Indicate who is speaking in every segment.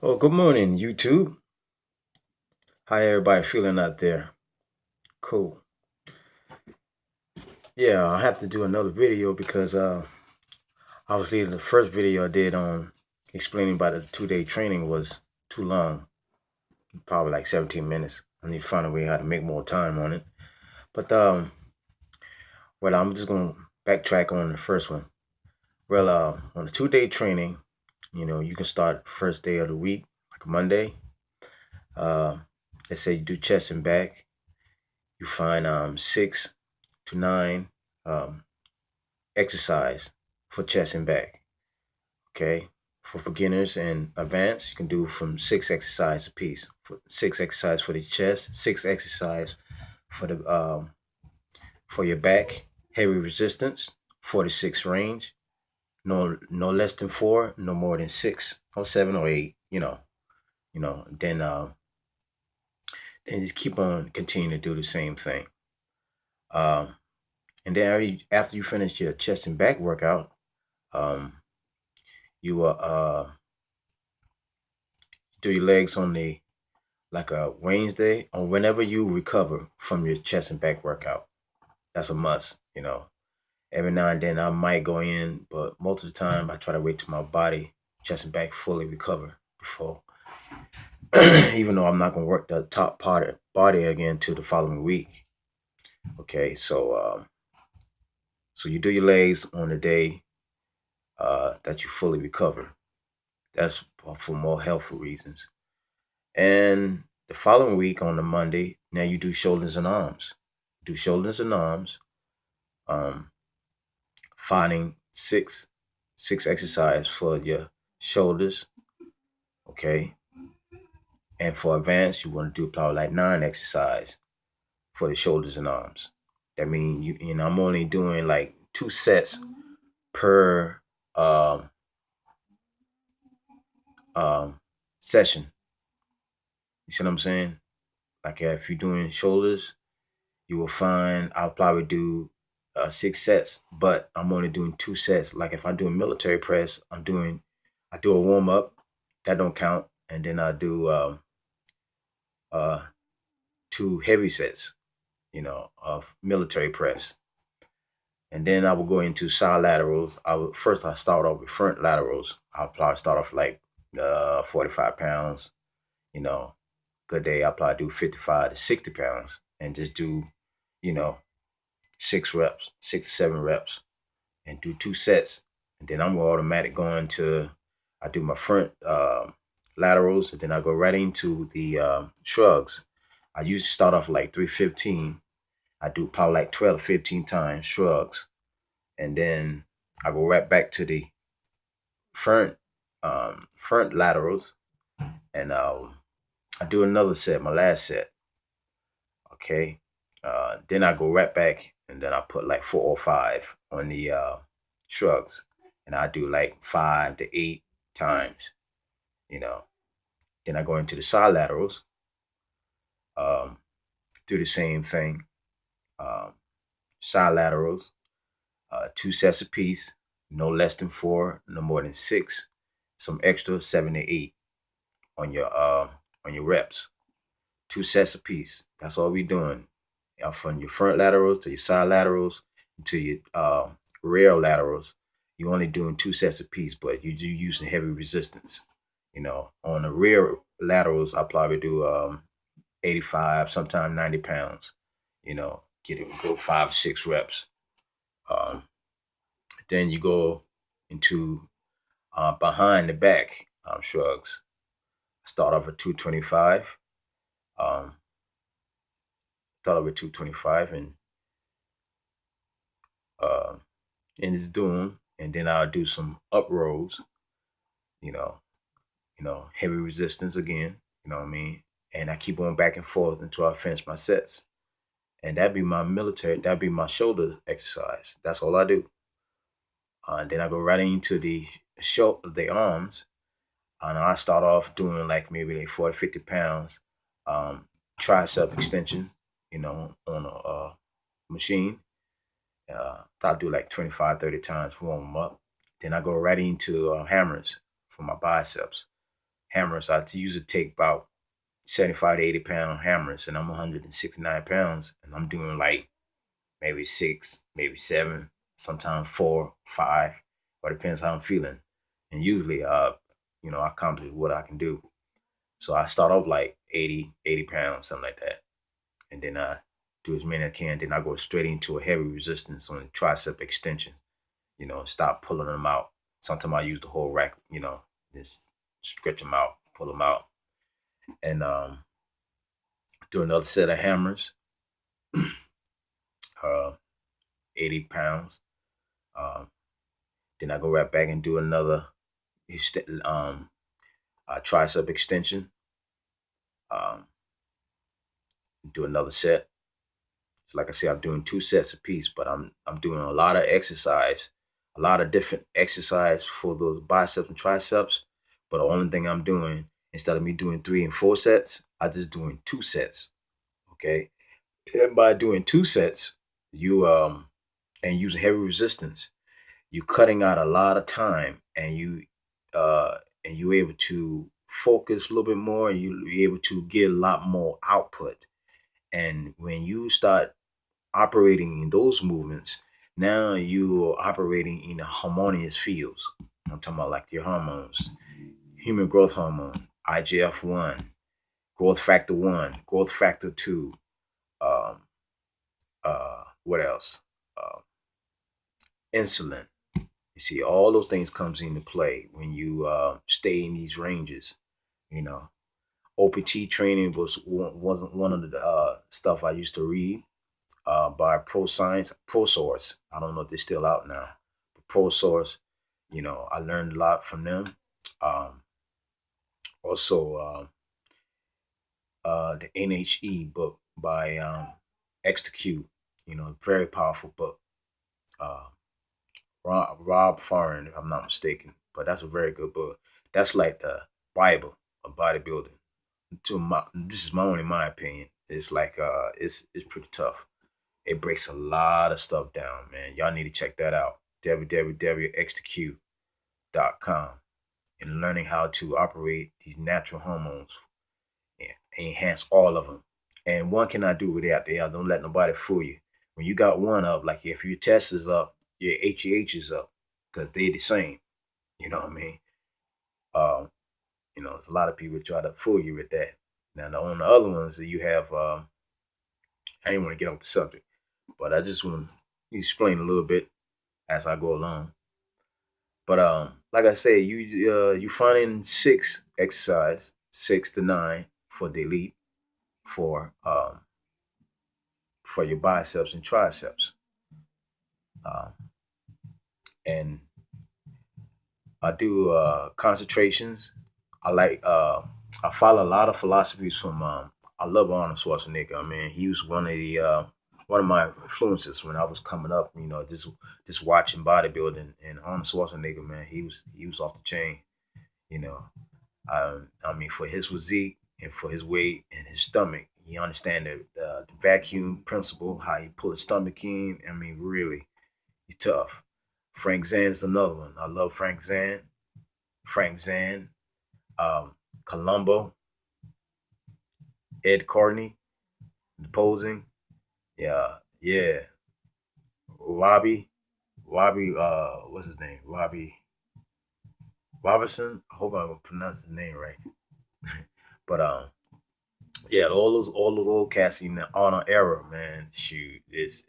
Speaker 1: Oh, good morning, YouTube. How everybody feeling out there? Cool. Yeah, I'll have to do another video because obviously the first video I did on explaining about the 2-day training was too long, probably like 17 minutes. I need to find a way how to make more time on it. But well, I'm just gonna backtrack on the first one. Well, on the 2-day training, you can start first day of the week, like Monday. Uh, let's say you do chest and back. You find 6 to 9 um, exercise for chest and back. Okay. For beginners and advanced, you can do from 6 exercise a piece. 6 exercise for the chest, 6 exercise for the for your back, heavy resistance, 46 range, no less than 4, no more than 6 or 7 or 8, then just keep on continuing to do the same thing. Um, and then after you finish your chest and back workout, um, you will do your legs on the like a Wednesday or whenever you recover from your chest and back workout. That's a must. Every now and then I might go in, but most of the time I try to wait till my body, chest and back fully recover before, even though I'm not gonna work the top part of body again till the following week. Okay, so you do your legs on the day that you fully recover. That's for more healthful reasons. And the following week on the Monday, now you do shoulders and arms. Do shoulders and arms, um, finding six exercise for your shoulders, okay? And for advanced, you want to do probably like 9 exercise for the shoulders and arms. That means I'm only doing like 2 sets per um, session. You see what I'm saying? Like if you're doing shoulders, you will find I'll probably do 6 sets, but I'm only doing 2 sets. Like if I do a military press, I do a warm up, that don't count, and then I do uh, 2 heavy sets, of military press, and then I will go into side laterals. I start off with front laterals. I'll probably start off like 45 pounds. You know, good day I'll probably do 55 to 60 pounds, and just do you know 6 reps, 6 to 7 reps, and do 2 sets. And then I'm automatic going to, I do my front laterals, and then I go right into the shrugs. I usually start off like 315. I do probably like 12 to 15 times shrugs. And then I go right back to the front front laterals, and I do another set, my last set. Okay. Then I go right back, and then I put like 4 or 5 on the shrugs, and I do like 5 to 8 times. You know. Then I go into the side laterals, um, do the same thing. Um, Side laterals, 2 sets apiece, no less than 4, no more than 6. Some extra 7 to 8 on your reps. 2 sets apiece. That's all we doing. From your front laterals to your side laterals to your rear laterals, you're only doing 2 sets apiece, but you do using heavy resistance. On the rear laterals, I probably do 85, sometimes 90 pounds. Get it, go 5 or 6 reps. Um, then you go into behind the back shrugs. Start off at 225. Um, Start off at 225 uh, and it's doing, and then I'll do some up rows. You know, heavy resistance again. You know what I mean? And I keep going back and forth until I finish my sets. And that'd be my military. That'd be my shoulder exercise. That's all I do. Then I go right into the arms, and I start off doing like maybe like 40, 50 pounds tricep extension. On a machine. I'll do like 25, 30 times, warm them up. Then I go right into hammers for my biceps. hammers. I usually take about 75 to 80 pound hammers, and I'm 169 pounds, and I'm doing like maybe six, maybe seven, sometimes four, five, or depends how I'm feeling. And usually, I accomplish what I can do. So I start off like 80 pounds, something like that, and then I do as many as I can. Then I go straight into a heavy resistance on the tricep extension. Stop pulling them out. Sometimes I use the whole rack. Just stretch them out, pull them out, and do another set of hammers, uh, 80 pounds. Um, then I go right back and do another um, tricep extension. Um, do another set. So like I said, I'm doing two sets apiece, but I'm doing a lot of exercise, a lot of different exercise for those biceps and triceps. But the only thing I'm doing, instead of me doing 3 and 4 sets, I just doing 2 sets. Okay. And by doing 2 sets, you and using heavy resistance, you cutting out a lot of time, and you able to focus a little bit more, and you able to get a lot more output. And when you start operating in those movements, now you are operating in a harmonious fields. I'm talking about like your hormones, human growth hormone, IGF-1, growth factor 1, growth factor 2, um, what else? Uh, Insulin. You see, all those things comes into play when you stay in these ranges. You know, OPT training wasn't one of the stuff I used to read by Pro Source. I don't know if they're still out now. But Pro Source, I learned a lot from them. Um, Also, the NHE book by Execute, very powerful book. Uh, Rob Farren, if I'm not mistaken, but that's a very good book. That's like the Bible of bodybuilding. This is my opinion. It's like it's pretty tough. It breaks a lot of stuff down, man. Y'all need to check that out. www.execute.com, and learning how to operate these natural hormones and enhance all of them. And one cannot do without the other. Don't let nobody fool you. When you got one up, like if your test is up, your HGH is up because they the same. You know what I mean? Um, there's a lot of people try to fool you with that. Now, on the other ones that you have, I didn't want to get off the subject, but I just want to explain a little bit as I go along. But like I say, you finding 6 exercise, 6 to 9 for the elite for your biceps and triceps, um, and I do concentrations. I like I follow a lot of philosophies from I love Arnold Schwarzenegger. I mean, he was one of my influences when I was coming up. Just watching bodybuilding, and Arnold Schwarzenegger, man, he was off the chain. You know, I mean, for his physique and for his weight and his stomach, he understand the vacuum principle, how he pull his stomach in. I mean, really, he's tough. Frank Zan is another one. I love Frank Zan. Frank Zan, Columbo, Ed Courtney, the posing. Yeah, yeah. Robbie, what's his name? Robbie Robertson. I hope I pronounced his name right. But yeah, all those old cats in the honor era, man. Shoot, is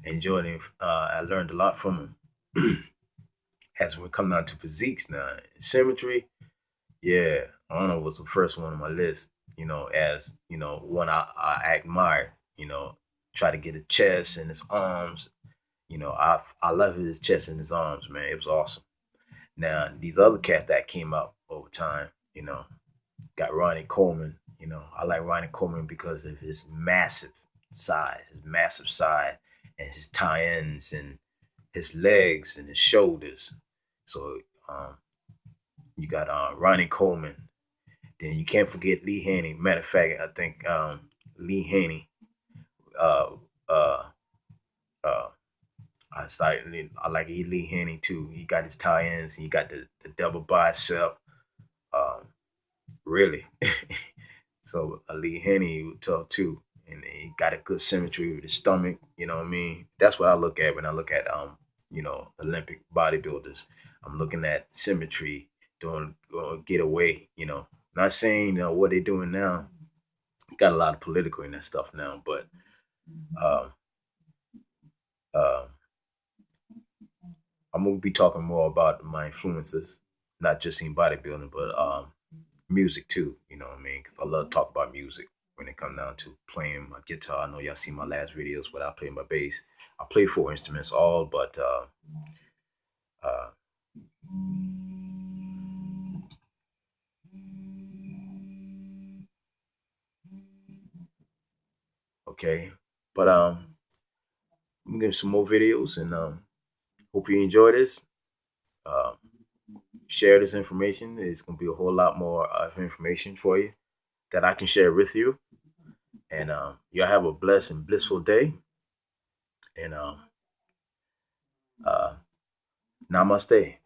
Speaker 1: enjoyed him. I learned a lot from him. As we come down to physiques now, symmetry. Yeah, Arnold was the first one on my list. As one I admired. Try to get his chest and his arms. I love his chest and his arms, man. It was awesome. Now these other cats that came up over time, got Ronnie Coleman. I like Ronnie Coleman because of his massive size, and his tie-ins and his legs and his shoulders. So you got Ronnie Coleman. Then you can't forget Lee Haney. Matter of fact, I think Lee Haney. Uh, uh, uh, I like Lee Haney too. He got his tie-ins. He got the double bicep. Um, really. So Ali Henny was tough too, and he got a good symmetry with his stomach. You know what I mean? That's what I look at when I look at Olympic bodybuilders. I'm looking at symmetry, doing get away. Not saying what they're doing now. Got a lot of political in that stuff now, but um, uh, I'm gonna be talking more about my influences, not just in bodybuilding, but music too. You know what I mean? 'Cause I love to talk about music when it comes down to playing my guitar. I know y'all see my last videos without playing my bass. I play four instruments all, but uh, okay. But I'm gonna give some more videos, and hope you enjoy this. Um, Share this information. It's gonna be a whole lot more of information for you that I can share with you. And y'all have a blessed and blissful day. And uh, namaste.